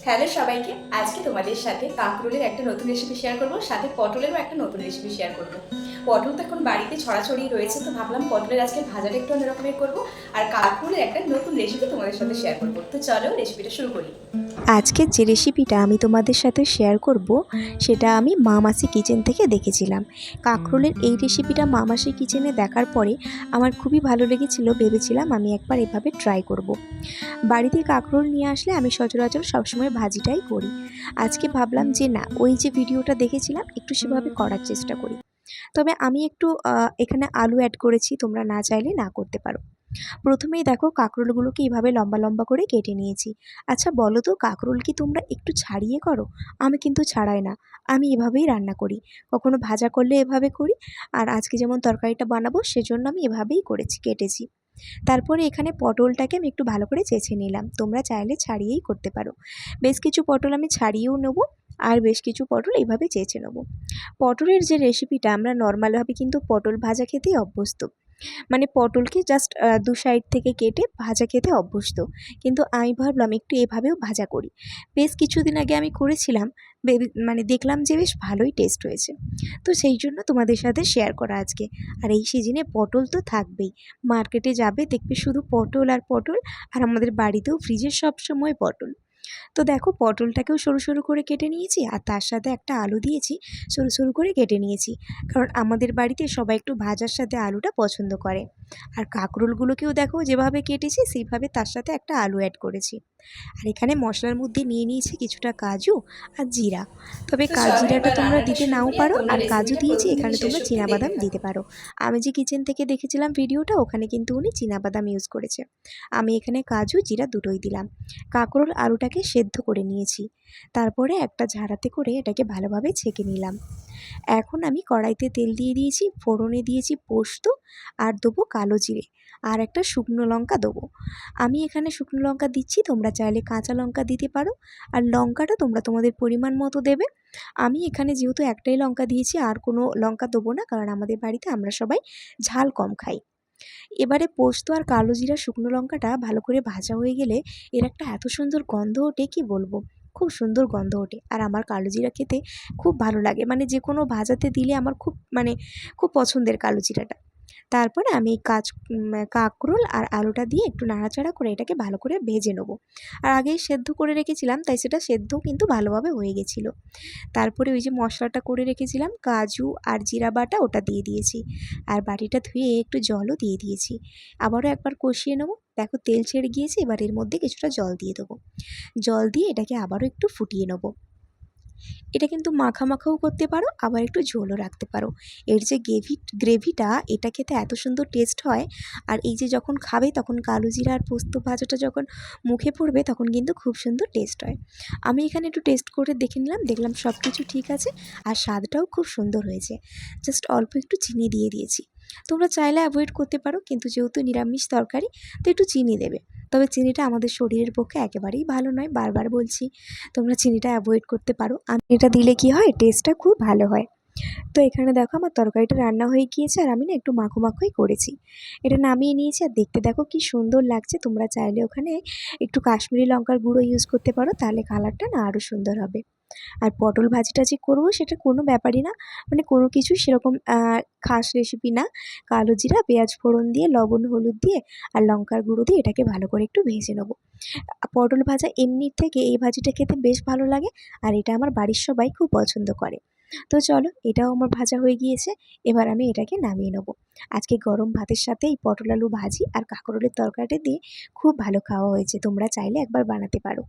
Hello সবাইকে, আজকে তোমাদের সাথে কাঁকরোলের একটা নতুন রেসিপি শেয়ার করব, সাথে পটলেরও একটা নতুন রেসিপি শেয়ার করব। পটল তো এখন বাড়িতে ছড়াছড়ি রয়েছে, তো ভাবলাম পটলের আজকে ভাজাটা একটু অন্য রকমের করবো, আর কাঁকরোলের একটা নতুন রেসিপি তোমাদের সাথে শেয়ার করবো। তো চলো রেসিপিটা শুরু করি। আজকের যে রেসিপিটা আমি তোমাদের সাথে শেয়ার করব সেটা আমি মামাসি কিচেন থেকে দেখেছিলাম। কাঁকরোলের এই রেসিপিটা মামাসি কিচেনে দেখার পরে আমার খুবই ভালো লেগেছিল, ভেবেছিলাম আমি একবার এভাবে ট্রাই করব। বাড়িতে কাঁকরোল নিয়ে আসলে আমি সচরাচর সবসময় ভাজিটাই করি। আজকে ভাবলাম যে না, ওই যে ভিডিওটা দেখেছিলাম একটু সেভাবে করার চেষ্টা করি। তবে আমি একটু এখানে আলু অ্যাড করেছি, তোমরা না চাইলে না করতে পারো। প্রথমেই দেখো কাঁকরোলগুলোকে এইভাবে লম্বা লম্বা করে কেটে নিয়েছি। আচ্ছা বলো তো, কাঁকরোল কি তোমরা একটু ছাড়িয়ে করো? আমি কিন্তু ছাড়াই না, আমি এভাবেই রান্না করি। কখনো ভাজা করলে এভাবে করি, আর আজকে যেমন তরকারিটা বানাবো সেজন্য আমি এভাবেই কেটেছি। তারপরে এখানে পটলটাকে আমি একটু ভালো করে চেঁচে নিলাম, তোমরা চাইলে ছাড়িয়েই করতে পারো। বেশ কিছু পটল আমি ছাড়িয়েও নেবো, আর বেশ কিছু পটল এইভাবে চেঁচে নেবো। পটলের যে রেসিপিটা, আমরা নর্মালভাবে কিন্তু পটল ভাজা খেতেই অভ্যস্ত, মানে পটলকে জাস্ট দু সাইড থেকে কেটে ভাজা খেতে অভ্যস্ত। কিন্তু আমি ভাবলাম একটু এভাবেও ভাজা করি। বেশ কিছুদিন আগে আমি করেছিলাম, মানে দেখলাম যে বেশ ভালোই টেস্ট হয়েছে। তো সেই জন্য তোমাদের সাথে শেয়ার করা আজকে। আর এই সিজনে পটল তো থাকবেই, মার্কেটে যাবে দেখবে শুধু পটল আর পটল, আর আমাদের বাড়িতেও ফ্রিজে সবসময় পটল। তো দেখো পটলটাকেও সরু সরু করে কেটে নিয়েছি, আর তার সাথে একটা আলু দিয়েছি, সরু সরু করে কেটে নিয়েছি। কারণ আমাদের বাড়িতে সবাই একটু ভাজার সাথে আলুটা পছন্দ করে। আর কাঁকরোলগুলোকেও দেখো যেভাবে কেটেছি সেইভাবে তার সাথে একটা আলু অ্যাড করেছি। আর এখানে মশলার মধ্যে নিয়ে নিয়েছি কিছুটা কাজু আর জিরা। তবে তো চলো জিরাটা এবার তোমরা রান্নাটা দিতে শুরু নাও করি, আর পারো, তোমরা আর কাজু রেসিপিটা দিয়েছি, প্রথম থেকে এখানে শেষ তোমরা অবধি দেখতে চীনাবাদাম থাকো। দিতে পারো। আমি যে কিচেন থেকে দেখেছিলাম ভিডিওটা, ওখানে কিন্তু উনি চীনাবাদাম ইউজ করেছে। আমি এখানে কাজু জিরা দুটোই দিলাম। কাঁকরোল আলুটাকে সেদ্ধ করে নিয়েছি, তারপরে একটা ঝাড়াতে করে এটাকে ভালোভাবে ছেঁকে নিলাম। এখন আমি কড়াইতে তেল দিয়ে দিয়েছি, ফোড়নে দিয়েছি পোস্ত, আর দেবো কালো জিরে, আর একটা শুকনো লঙ্কা দেবো। আমি এখানে শুকনো লঙ্কা দিচ্ছি, তোমরা চাইলে কাঁচা লঙ্কা দিতে পারো, আর লঙ্কাটা তোমরা তোমাদের পরিমাণ মতো দেবে। আমি এখানে যেহেতু একটাই লঙ্কা দিয়েছি, আর কোনো লঙ্কা দেবো না, কারণ আমাদের বাড়িতে আমরা সবাই ঝাল কম খাই। এবারে পোস্ত আর কালো জিরা শুকনো লঙ্কাটা ভালো করে ভাজা হয়ে গেলে এর একটা এত সুন্দর গন্ধ ওঠে, কি বলবো, খুব সুন্দর গন্ধ ওঠে। আর আমার কালো জিরা খেতে খুব ভালো লাগে, মানে যে কোনো ভাজাতে দিলে আমার খুব, মানে খুব পছন্দের কালো জিরাটা। তারপরে আমি এই কাঁকরোল আর আলুটা দিয়ে একটু নাড়াচাড়া করে এটাকে ভালো করে ভেজে নেবো। আর আগেই সেদ্ধ করে রেখেছিলাম, তাই সেটা সেদ্ধও কিন্তু ভালোভাবে হয়ে গেছিলো। তারপরে ওই যে মশলাটা করে রেখেছিলাম কাজু আর জিরা বাটা, ওটা দিয়ে দিয়েছি। আর বাটিটা ধুয়ে একটু জলও দিয়ে দিয়েছি। আবারও একবার কষিয়ে নেবো। দেখো তেল ছেড়ে গিয়েছে, এবার এর মধ্যে কিছুটা জল দিয়ে দেবো। জল দিয়ে এটাকে আবারও একটু ফুটিয়ে নেবো। এটা কিন্তু মাখা মাখাও করতে পারো, আবার একটু ঝোলও রাখতে পারো। এর যে গ্রেভিটা, এটা খেতে এত সুন্দর টেস্ট হয়। আর এই যে যখন খাবে তখন কালো জিরা আর পোস্ত ভাজাটা যখন মুখে পড়বে তখন কিন্তু খুব সুন্দর টেস্ট হয়। আমি এখানে একটু টেস্ট করে দেখে নিলাম, দেখলাম সব কিছু ঠিক আছে, আর স্বাদটাও খুব সুন্দর হয়েছে। জাস্ট অল্প একটু চিনি দিয়ে দিয়েছি। তোমরা চাইলে অ্যাভয়েড করতে পারো, কিন্তু যেহেতু নিরামিষ তরকারি তো একটু চিনি দেবে। তবে চিনিটা আমাদের শরীরের পক্ষে একেবারেই ভালো নয়, বারবার বলছি। তোমরা চিনিটা অ্যাভয়েড করতে পারো, আমি এটা দিলে কি হয়, টেস্টটা খুব ভালো হয়। তো এখানে দেখো আমার তরকারিটা রান্না হয়ে গিয়েছে, আর আমি না একটু মাখো মাখোই করেছি। এটা নামিয়ে নিয়েছি, আর দেখতে দেখো কি সুন্দর লাগছে। তোমরা চাইলে ওখানে একটু কাশ্মীরি লঙ্কার গুঁড়ো ইউজ করতে পারো, তাহলে কালারটা না আরও সুন্দর হবে। আর পটল ভাজিটা যে করবো সেটা কোনো ব্যাপারই না, মানে কোনো কিছু সেরকম খাস রেসিপি না। কালো জিরা পেঁয়াজ ফোড়ন দিয়ে লবণ হলুদ দিয়ে আর লঙ্কার গুঁড়ো দিয়ে এটাকে ভালো করে একটু ভেজে নেবো। পটল ভাজা এমনির থেকে এই ভাজিটা খেতে বেশ ভালো লাগে, আর এটা আমার বাড়ির সবাই খুব পছন্দ করে। তো চলো, এটাও আমার ভাজা হয়ে গিয়েছে, এবার আমি এটাকে নামিয়ে নেবো। আজকে গরম ভাতের সাথে এই পটল আলু ভাজি আর কাঁকরোলের তরকারিটা দিয়ে খুব ভালো খাওয়া হয়েছে, তোমরা চাইলে একবার বানাতে পারো।